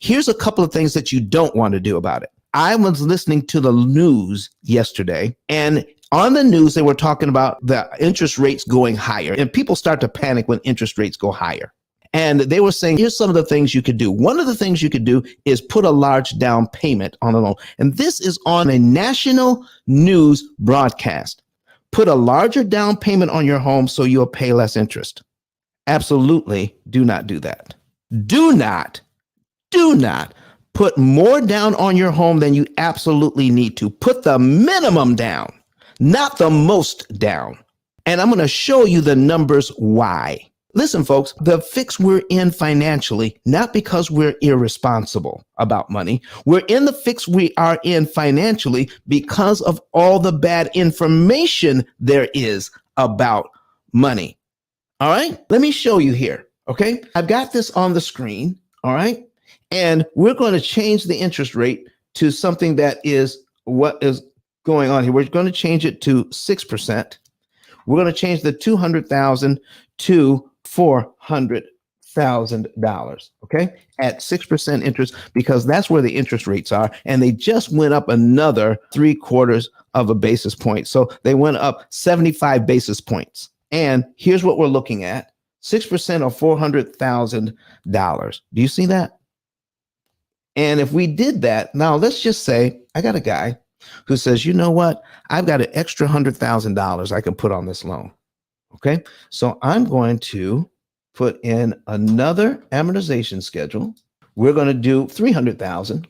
Here's a couple of things that you don't want to do about it. I was listening to the news yesterday, and on the news, they were talking about the interest rates going higher, and people start to panic when interest rates go higher. And they were saying, here's some of the things you could do. One of the things you could do is put a large down payment on a loan. And this is on a national news broadcast. Put a larger down payment on your home so you'll pay less interest. Absolutely do not do that. Do not put more down on your home than you absolutely need to. Put the minimum down, not the most down. And I'm going to show you the numbers why. Listen, folks, the fix we're in financially, not because we're irresponsible about money. We're in the fix we are in financially because of all the bad information there is about money. All right, let me show you here. Okay, I've got this on the screen. All right, and we're going to change the interest rate to something that is what is going on here. We're going to change it to 6%. We're going to change the $200,000 to $400,000, okay, at 6% interest, because that's where the interest rates are. And they just went up another 3/4 of a basis point. So they went up 75 basis points. And here's what we're looking at. 6% of $400,000. Do you see that? And if we did that, now let's just say I got a guy who says, you know what? I've got an extra $100,000 I can put on this loan. Okay, so I'm going to put in another amortization schedule. We're going to do $300,000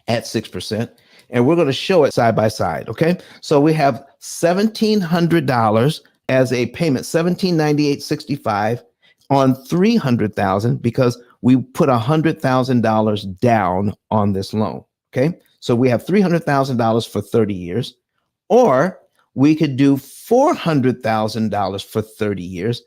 at 6%, and we're going to show it side by side. Okay, so we have $1,700 as a payment, $1,798.65 on $300,000 because we put $100,000 down on this loan. Okay, so we have $300,000 for 30 years, or we could do $400,000 for 30 years,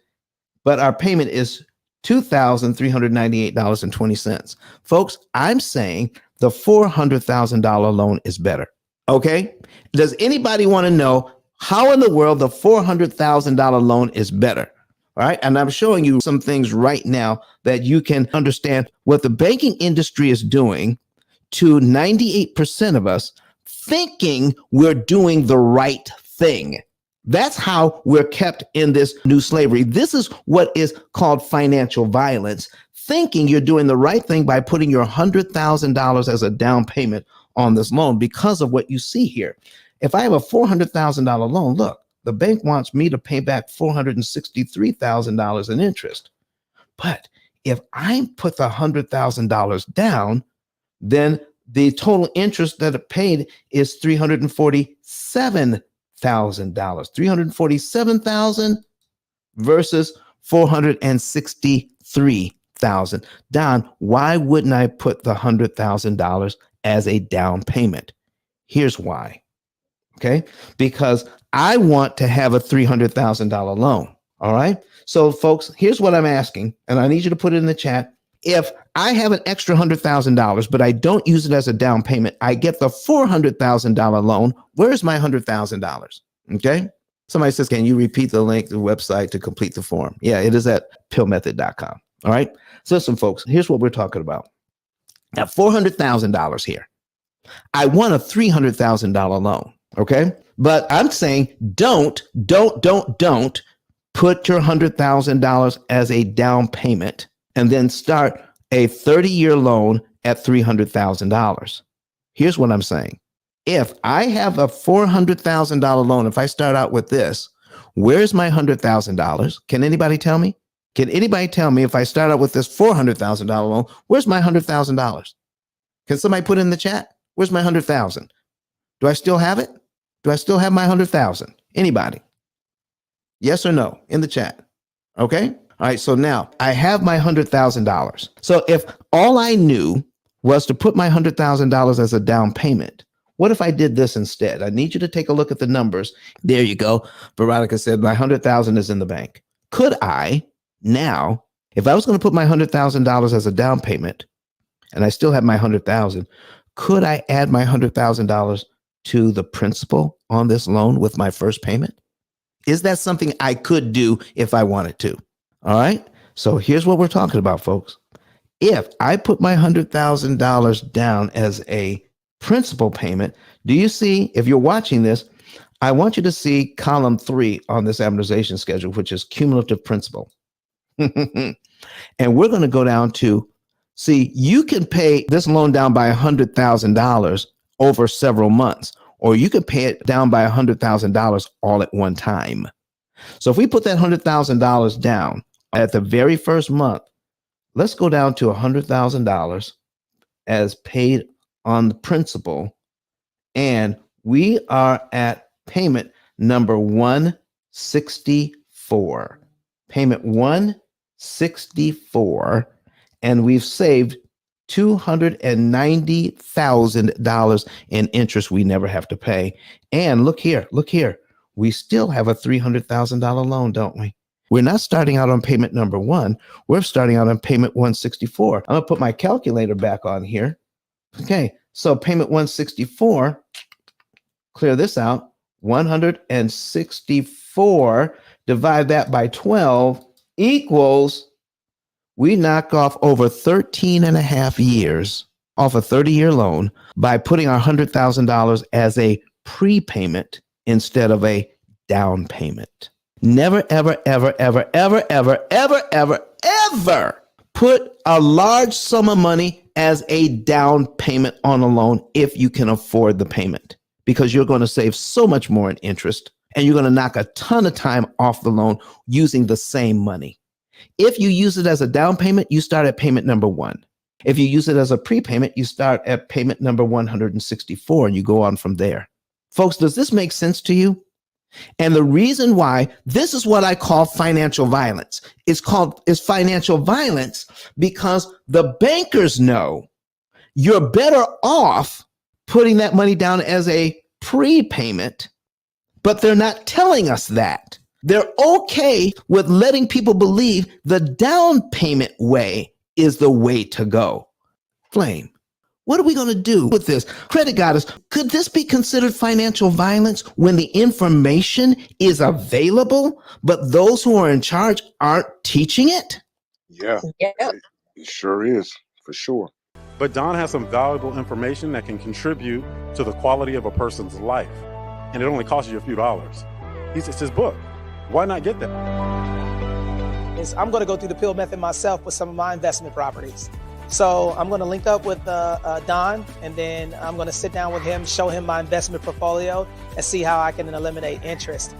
but our payment is $2,398.20. Folks, I'm saying the $400,000 loan is better. Okay? Does anybody want to know how in the world the $400,000 loan is better? All right. And I'm showing you some things right now that you can understand what the banking industry is doing to 98% of us thinking we're doing the right thing. That's how we're kept in this new slavery. This is what is called financial violence, thinking you're doing the right thing by putting your $100,000 as a down payment on this loan because of what you see here. If I have a $400,000 loan, look, the bank wants me to pay back $463,000 in interest. But if I put the $100,000 down, then the total interest that it paid is $347,000. $347,000 versus $463,000. Don, why wouldn't I put the $100,000 as a down payment? Here's why. Okay, because I want to have a $300,000 loan. All right. So, folks, here's what I'm asking, and I need you to put it in the chat. If I have an extra $100,000, but I don't use it as a down payment, I get the $400,000 loan. Where's my $100,000? Okay. Somebody says, can you repeat the link to the website to complete the form? Yeah, it is at pillmethod.com. All right. So listen, folks, here's what we're talking about. Now, $400,000 here. I want a $300,000 loan. Okay. But I'm saying don't put your $100,000 as a down payment and then start a 30-year loan at $300,000. Here's what I'm saying. If I have a $400,000 loan, if I start out with this, where's my $100,000? Can anybody tell me? Can anybody tell me if I start out with this $400,000 loan, where's my $100,000? Can somebody put it in the chat? Where's my $100,000? Do I still have it? Do I still have my $100,000? Anybody? Yes or no in the chat? Okay. All right. So now I have my $100,000. So if all I knew was to put my $100,000 as a down payment, what if I did this instead? I need you to take a look at the numbers. There you go. Veronica said my $100,000 is in the bank. Could I now, if I was going to put my $100,000 as a down payment and I still have my $100,000, could I add my $100,000 to the principal on this loan with my first payment? Is that something I could do if I wanted to? All right. So here's what we're talking about, folks. if I put my $100,000 down as a principal payment, do you see, if you're watching this, I want you to see column 3 on this amortization schedule, which is cumulative principal. And we're going to go down to, see, you can pay this loan down by $100,000 over several months, or you can pay it down by $100,000 all at one time. So if we put that $100,000 down at the very first month, let's go down to $100,000 as paid on the principal. And we are at payment number 164. Payment 164. And we've saved $290,000 in interest we never have to pay. And look here. We still have a $300,000 loan, don't we? We're not starting out on payment number 1. We're starting out on payment 164. I'm going to put my calculator back on here. Okay, so payment 164, clear this out, 164, divide that by 12 equals, we knock off over 13 and a half years off a 30-year loan by putting our $100,000 as a prepayment instead of a down payment. Never, ever, ever, ever, ever, ever, ever, ever, ever put a large sum of money as a down payment on a loan if you can afford the payment, because you're going to save so much more in interest and you're going to knock a ton of time off the loan using the same money. If you use it as a down payment, you start at payment number 1. If you use it as a prepayment, you start at payment number 164 and you go on from there. Folks, does this make sense to you? And the reason why this is what I call financial violence. It's financial violence because the bankers know you're better off putting that money down as a prepayment, but they're not telling us that. They're okay with letting people believe the down payment way is the way to go. Flame, what are we going to do with this? Credit Goddess, could this be considered financial violence when the information is available, but those who are in charge aren't teaching it? Yeah, it sure is, for sure. But Don has some valuable information that can contribute to the quality of a person's life. And it only costs you a few dollars. It's his book. Why not get that? I'm going to go through the P.I.L.L method myself with some of my investment properties. So I'm going to link up with Don, and then I'm going to sit down with him, show him my investment portfolio, and see how I can eliminate interest.